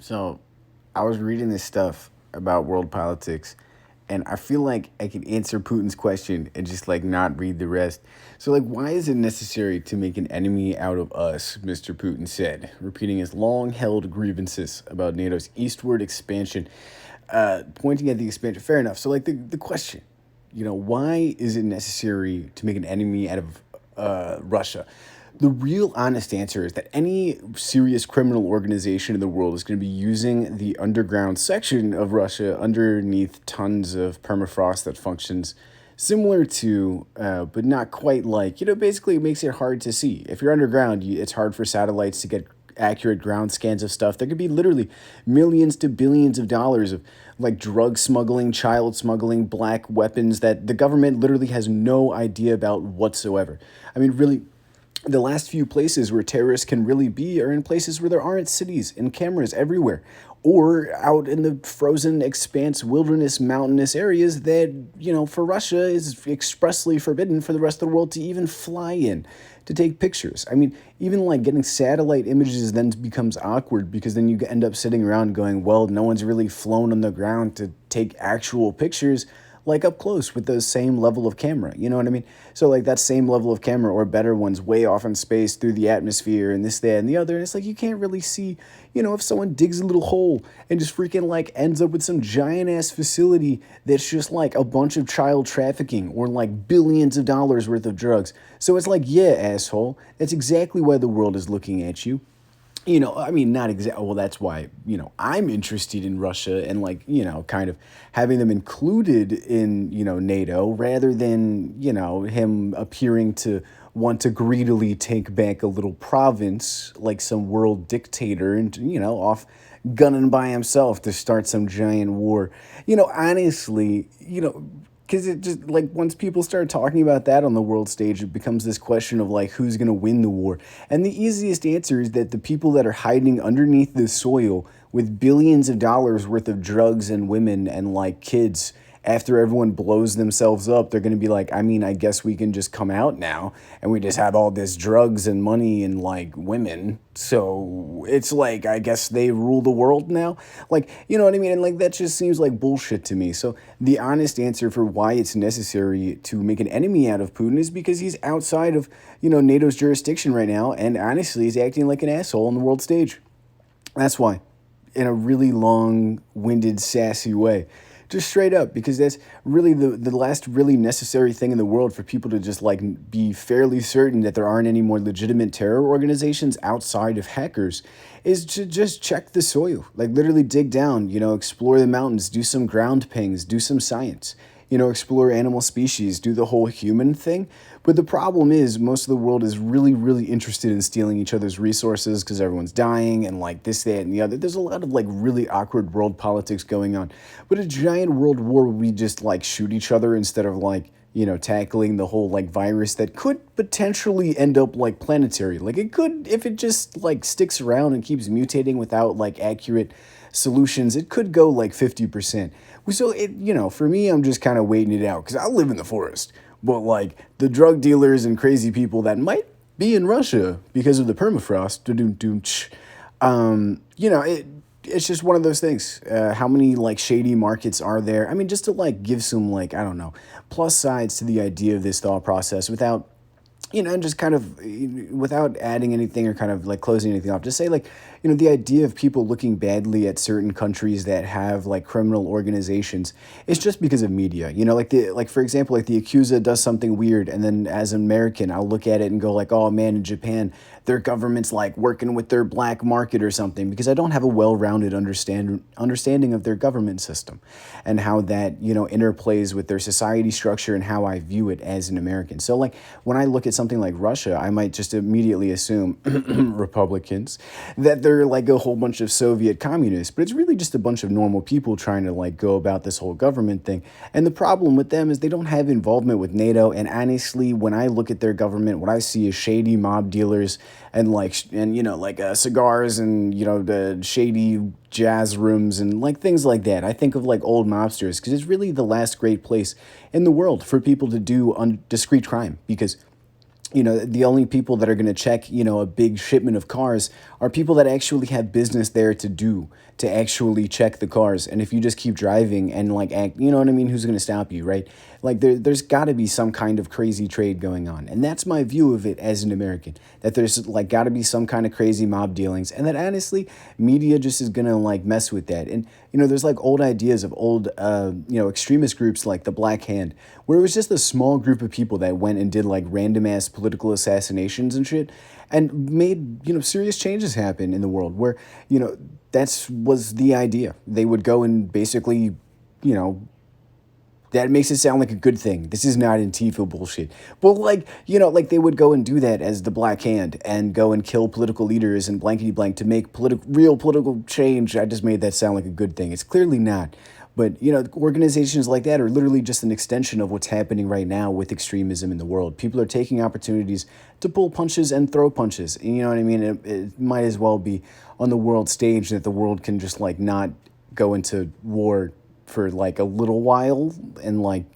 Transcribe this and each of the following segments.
So I was reading this stuff about world politics, and I feel like I can answer Putin's question and just like not read the rest. So, like, why is it necessary to make an enemy out of us? Mr. Putin said, repeating his long held grievances about NATO's eastward expansion, pointing at the expansion. Fair enough. So, like, the question, why is it necessary to make an enemy out of Russia? The real honest answer is that any serious criminal organization in the world is going to be using the underground section of Russia underneath tons of permafrost that functions similar to, but not quite like, basically it makes it hard to see. If you're underground, it's hard for satellites to get accurate ground scans of stuff. There could be literally millions to billions of dollars of like drug smuggling, child smuggling, black weapons that the government literally has no idea about whatsoever. I mean, really, the last few places where terrorists can really be are in places where there aren't cities and cameras everywhere, or out in the frozen expanse, wilderness, mountainous areas that, for Russia is expressly forbidden for the rest of the world to even fly in to take pictures. I mean, even like getting satellite images then becomes awkward because then you end up sitting around going, well, no one's really flown on the ground to take actual pictures like up close with the same level of camera. You know what I mean? So like that same level of camera or better ones way off in space through the atmosphere and this, that, and the other. And it's like you can't really see, if someone digs a little hole and just freaking like ends up with some giant ass facility that's just like a bunch of child trafficking or like billions of dollars worth of drugs. So it's like, yeah, asshole, that's exactly why the world is looking at you. I mean, not exactly. Well, that's why, I'm interested in Russia and like, kind of having them included in, NATO rather than, him appearing to want to greedily take back a little province like some world dictator and, off gunning by himself to start some giant war. Honestly, because it just like once people start talking about that on the world stage, it becomes this question of like who's going to win the war. And the easiest answer is that the people that are hiding underneath the soil with billions of dollars worth of drugs and women and like kids, after everyone blows themselves up, they're going to be like, I mean, I guess we can just come out now and we just have all this drugs and money and like women. So it's like, I guess they rule the world now. Like, you know what I mean? And like, that just seems like bullshit to me. So the honest answer for why it's necessary to make an enemy out of Putin is because he's outside of, NATO's jurisdiction right now. And honestly, he's acting like an asshole on the world stage. That's why, in a really long winded, sassy way. Just straight up, because that's really the last really necessary thing in the world for people to just like be fairly certain that there aren't any more legitimate terror organizations outside of hackers is to just check the soil. Like literally dig down, explore the mountains, do some ground pings, do some science, explore animal species, do the whole human thing. But the problem is most of the world is really, really interested in stealing each other's resources because everyone's dying and like this, that, and the other. There's a lot of like really awkward world politics going on. But a giant world war where we just like shoot each other instead of like, tackling the whole like virus that could potentially end up like planetary. Like it could, if it just like sticks around and keeps mutating without like accurate solutions, it could go like 50%. So for me, I'm just kind of waiting it out because I live in the forest. But like the drug dealers and crazy people that might be in Russia because of the permafrost, it's just one of those things. How many like shady markets are there? I mean, just to like give some like, I don't know, plus sides to the idea of this thought process without, just kind of without adding anything or kind of like closing anything off, just say like, the idea of people looking badly at certain countries that have like criminal organizations is just because of media. Like for example, like the Yakuza does something weird, and then as an American, I'll look at it and go like, oh man, in Japan, their government's like working with their black market or something because I don't have a well-rounded understanding of their government system and how that, interplays with their society structure and how I view it as an American. So like when I look at something like Russia, I might just immediately assume Republicans that they're like a whole bunch of Soviet communists, but it's really just a bunch of normal people trying to like go about this whole government thing. And the problem with them is they don't have involvement with NATO. And honestly, when I look at their government, what I see is shady mob dealers and cigars and the shady jazz rooms and like things like that. I think of like old mobsters because it's really the last great place in the world for people to do discreet crime because the only people that are going to check, a big shipment of cars are people that actually have business there to actually check the cars. And if you just keep driving and like act, you know what I mean? Who's going to stop you, right? Like there's got to be some kind of crazy trade going on. And that's my view of it as an American, that there's like got to be some kind of crazy mob dealings. And that honestly, media just is going to like mess with that. And, there's like old ideas of old, extremist groups like the Black Hand, where it was just a small group of people that went and did like random ass political assassinations and shit and made, serious changes happen in the world where, that's was the idea. They would go and basically, you know, that makes it sound like a good thing. This is not Antifa bullshit. But like, like they would go and do that as the Black Hand and go and kill political leaders and blankety blank to make real political change. I just made that sound like a good thing. It's clearly not. But, organizations like that are literally just an extension of what's happening right now with extremism in the world. People are taking opportunities to pull punches and throw punches. You know what I mean? It might as well be on the world stage that the world can just like not go into war for like a little while and like,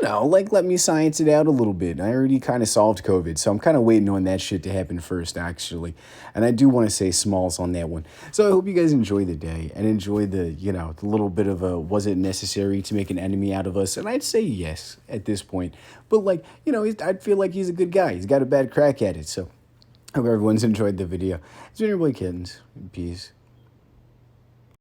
like let me science it out a little bit. I already kind of solved COVID, so I'm kind of waiting on that shit to happen first, actually. And I do want to say smalls on that one. So I hope you guys enjoy the day and enjoy the, the little bit of a, was it necessary to make an enemy out of us? And I'd say yes at this point. But like, I'd feel like he's a good guy. He's got a bad crack at it. So hope everyone's enjoyed the video. It's been your boy Kittens. Peace.